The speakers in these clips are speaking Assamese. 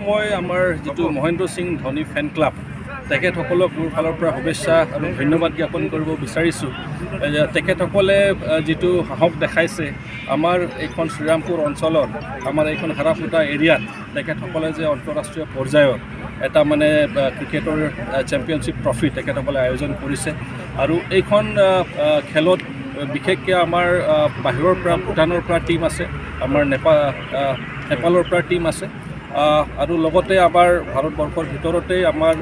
মই আমাৰ যিটো মহেন্দ্ৰ সিং ধোনী ফেন ক্লাব তেখেতসকলক মোৰ ফালৰ পৰা শুভেচ্ছা আৰু ধন্যবাদ জ্ঞাপন কৰিব বিচাৰিছোঁ। তেখেতসকলে যিটো সাহস দেখাইছে আমাৰ এইখন শ্ৰীৰামপুৰ অঞ্চলত আমাৰ এইখন হাৰাফুটা এৰিয়াত তেখেতসকলে যে আন্তঃৰাষ্ট্ৰীয় পৰ্যায়ত এটা মানে ক্ৰিকেটৰ চেম্পিয়নশ্বিপ ট্ৰফি তেখেতসকলে আয়োজন কৰিছে আৰু এইখন খেলত বিশেষকৈ আমাৰ বাহিৰৰ পৰা ভূটানৰ পৰা টীম আছে, আমাৰ নেপালৰ পৰা টীম আছে আৰু লগতে আমাৰ ভাৰতবৰ্ষৰ ভিতৰতে আমাৰ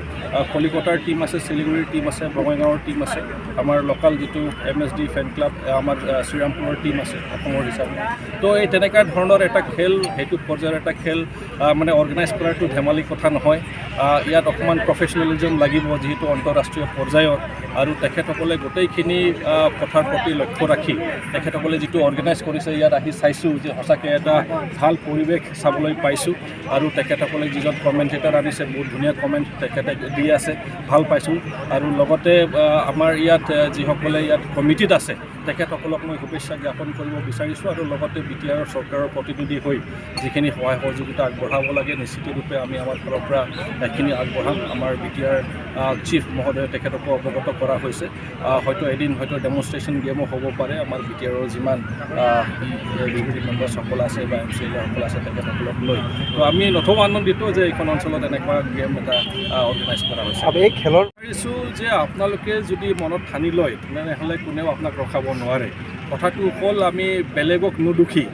কলিকতাৰ টীম আছে, শিলিগুৰিৰ টীম আছে, বঙাইগাঁৱৰ টীম আছে, আমাৰ লোকেল যিটো MSD ফেন ক্লাব আমাৰ শ্ৰীৰামপুৰৰ টীম আছে অসমৰ হিচাপে। তো এই তেনেকুৱা ধৰণৰ এটা খেল, সেইটো পৰ্যায়ৰ এটা খেল মানে অৰ্গেনাইজ কৰাটো ধেমালি কথা নহয়। ইয়াত অকণমান প্ৰফেচনেলিজম লাগিব যিহেতু আন্তঃৰাষ্ট্ৰীয় পৰ্যায়ত, আৰু তেখেতসকলে গোটেইখিনি কথাৰ প্ৰতি লক্ষ্য ৰাখি তেখেতসকলে যিটো অৰ্গেনাইজ কৰিছে ইয়াত আহি চাইছোঁ যে সঁচাকৈ এটা ভাল পৰিৱেশ চাবলৈ পাইছোঁ। আৰু তেখেতসকলে যিজন কমেণ্টেটাৰ আনিছে বহুত ধুনীয়া কমেণ্ট তেখেতে দি আছে, ভাল পাইছোঁ। আৰু লগতে আমাৰ ইয়াত যিসকলে ইয়াত কমিটিত আছে তেখেতসকলক মই শুভেচ্ছা জ্ঞাপন কৰিব বিচাৰিছোঁ। আৰু লগতে BTR চৰকাৰৰ প্ৰতিনিধি হৈ যিখিনি সহায় সহযোগিতা আগবঢ়াব লাগে নিশ্চিতৰূপে আমি আমাৰ ফালৰ পৰা সেইখিনি আগবঢ়াম। আমাৰ BTR চিফ মহোদয়ে তেখেতকো অৱগত কৰা হৈছে। হয়তো এদিন হয়তো ডেমনষ্ট্ৰেশ্যন গেমো হ'ব পাৰে আমাৰ BTRৰ যিমান এক্সিকিউটিভ মেম্বাৰসকল আছে বা MCLসকল আছে তেখেতসকলক লৈ। তো আমি নথম আনন্দিত যে এইখন অঞ্চলত এনেকুৱা গেম এটা অৰ্গেনাইজ কৰা হৈছে। এই খেলৰ পাৰিছোঁ যে আপোনালোকে যদি মনত ঠানি লয় তেনেহ'লে কোনেও আপোনাক ৰখাব নোৱাৰে। কথাটো হ'ল আমি বেলেগক নুদুখি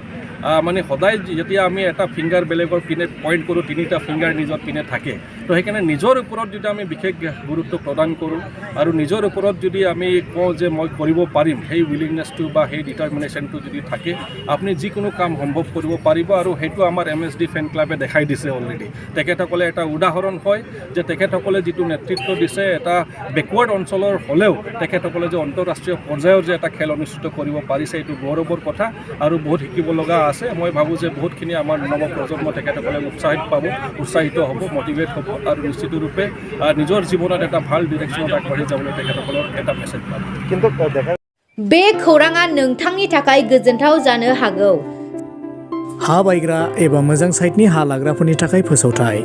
মানে সদায় যেতিয়া আমি এটা ফিংগাৰ বেলেগৰ পিনে পইণ্ট কৰোঁ, তিনিটা ফিংগাৰ নিজৰ পিনে থাকে। তো সেইকাৰণে নিজৰ ওপৰত যদি আমি বিশেষ গুৰুত্ব প্ৰদান কৰোঁ আৰু নিজৰ ওপৰত যদি আমি কওঁ যে মই কৰিব পাৰিম, সেই উইলিংনেছটো বা সেই ডিটাৰমিনেশ্যনটো যদি থাকে আপুনি যিকোনো কাম সম্ভৱ কৰিব পাৰিব। আৰু সেইটো আমাৰ MSD ফেন ক্লাবে দেখাই দিছে অলৰেডি। তেখেতসকলে এটা উদাহৰণ হয় যে তেখেতসকলে যিটো নেতৃত্ব দিছে এটা বেকৱাৰ্ড অঞ্চলৰ হ'লেও তেখেতসকলে যে আন্তঃৰাষ্ট্ৰীয় পৰ্যায়ৰ যে এটা খেল অনুষ্ঠিত কৰিব পাৰিছে এইটো গৌৰৱৰ কথা আৰু বহুত শিকিব লগা আছে। মই ভাবোঁ যে বহুতখিনি আমাৰ নৱপ্ৰজন্ম তেখেতসকলে উৎসাহিত হ'ব, মটিভেট হ'ব আৰু নিশ্চিতৰূপে নিজৰ জীৱনত এটা ভাল ডিৰেকশ্যনত আগবাঢ়ি যাবলৈ তেখেতসকলৰ এটা মেছেজ পাব। কিন্তু बे खौराङा नोंथांनि थाखाय गोजोनथाव जानो हागौ। हा बायग्रा एबा मोजां साइटनि हा लाग्राफोरनि थाखाय फोसावथाय।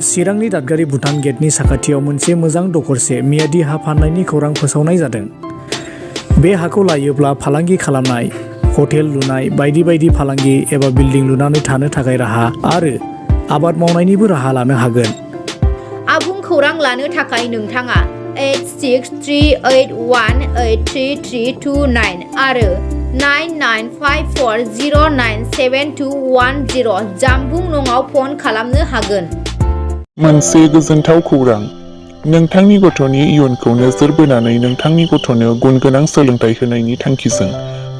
चिरांनि दादगारि भुटान गेटनि साखाथियाव मोनसे मोजां दखरसे मियादि हा फाननायनि खौरां फोसावनाय जादों। बे हाखौ लायोब्ला फालांगि खालामनाय, हटेल लुनाय, बायदि बायदि फालांगि एबा बिल्डिं लुनानै थानो थाखाय राहा आरो आबाद मावनायनिबो राहा लानो हागोन। आबुं खौरां लानो थाखाय नोंथाङा 8638183329 आरो 9954097210 जानबुं नङाव फन खालामनो हागोन। मोनसे गोजोनथाव खौरां। नोंथांनि गथ'नि इयुनखौ नोजोर बोनानै नोंथांनि गथ'नो गुनगोनां सोलोंथाइ होनायनि थांखिजों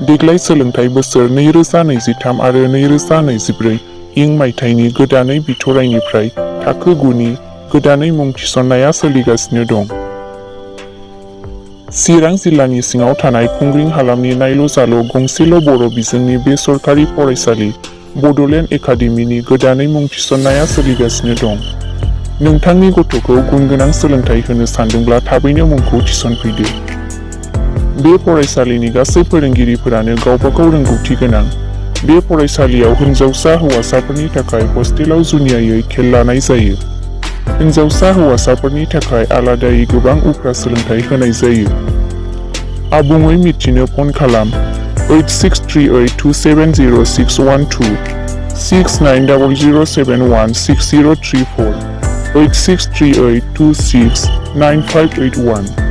देग्लाय सोलोंथाइ बोसोर 2023 आरो 2024 इं मायथाइनि गोदानै बिथराइनिफ्राय थाखो 9नि गोदानै मुं थिसननाया सोलिगासिनो दं। चिरां जिल्लानि सिङाव थानाय खुंग्रिं हालामनि नायल' जाल' गंसेल' बर' बिजोंनि बे सरकारि फरायसालि बड'लेण्ड एकाडेमिनि गोदानै मुं थिसननाया सोलिगासिनो दं। नोंथांनि गथ'खौ गुनगोनां सोलोंथाइ होनो सानदोंब्ला थाबैनो मुंखौ थिसनफैदो। बे फरायसालिनि गासै फोरोंगिरिफोरानो गावबागाव रोंगौथि गोनां। बे फरायसालियाव हिन्जावसा हौवासाफोरनि थाखाय हस्टेलाव जुनियायै खेल लानाय जायो। हिन्जावसा हौवासाफोरनि थाखाय आलादायै गोबां उफ्रा सोलोंथाइ होनाय जायो। आबुङै मिथिनो फन खालाम 8638270612 6900716034 8638269581।